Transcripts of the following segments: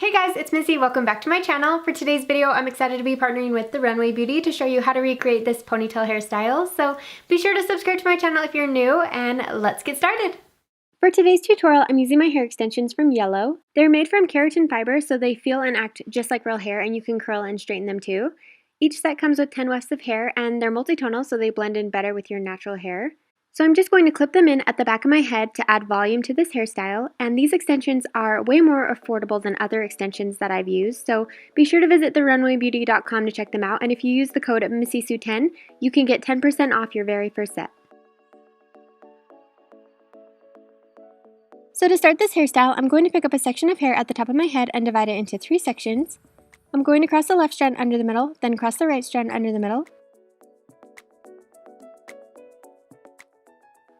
Hey guys, it's Missy. Welcome back to my channel. For today's video, I'm excited to be partnering with the Runway Beauty to show you how to recreate this ponytail hairstyle. So be sure to subscribe to my channel if you're new, and let's get started. For today's tutorial, I'm using my hair extensions from Yellow. They're made from keratin fiber, so they feel and act just like real hair, and you can curl and straighten them too. Each set comes with 10 wefts of hair, and they're multi-tonal, so they blend in better with your natural hair. So I'm just going to clip them in at the back of my head to add volume to this hairstyle, and these extensions are way more affordable than other extensions that I've used, so be sure to visit therunwaybeauty.com to check them out, and if you use the code MissySue10, you can get 10% off your very first set. So to start this hairstyle, I'm going to pick up a section of hair at the top of my head and divide it into 3 sections. I'm going to cross the left strand under the middle, then cross the right strand under the middle.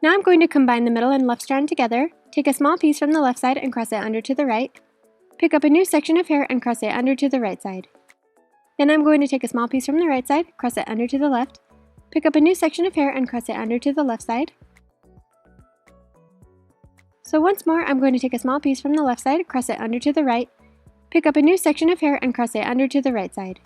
Now I'm going to combine the middle and left strand together, take a small piece from the left side and cross it under to the right, pick up a new section of hair and cross it under to the right side. Then I'm going to take a small piece from the right side, cross it under to the left, pick up a new section of hair and cross it under to the left side. So once more, I'm going to take a small piece from the left side, cross it under to the right, pick up a new section of hair and cross it under to the right side.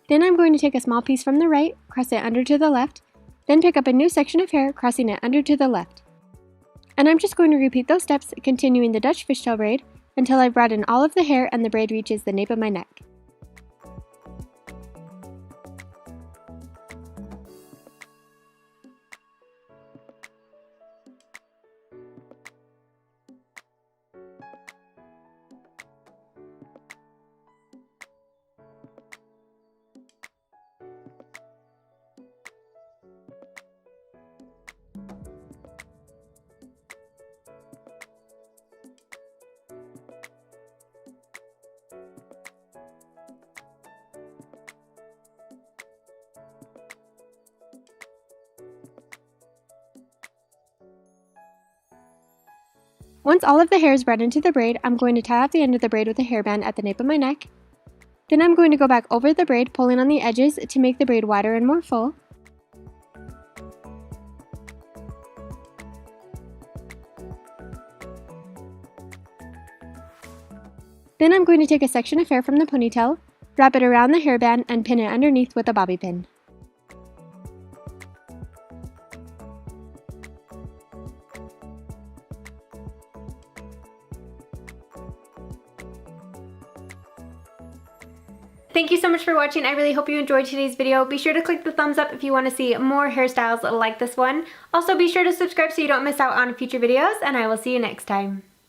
Then I'm going to take a small piece from the right, cross it under to the left, then pick up a new section of hair, crossing it under to the left. And I'm just going to repeat those steps, continuing the Dutch fishtail braid, until I've brought in all of the hair and the braid reaches the nape of my neck. Once all of the hair is brought into the braid, I'm going to tie off the end of the braid with a hairband at the nape of my neck. Then I'm going to go back over the braid, pulling on the edges to make the braid wider and more full. Then I'm going to take a section of hair from the ponytail, wrap it around the hairband, and pin it underneath with a bobby pin. Thank you so much for watching. I really hope you enjoyed today's video. Be sure to click the thumbs up if you want to see more hairstyles like this one. Also, be sure to subscribe so you don't miss out on future videos, and I will see you next time.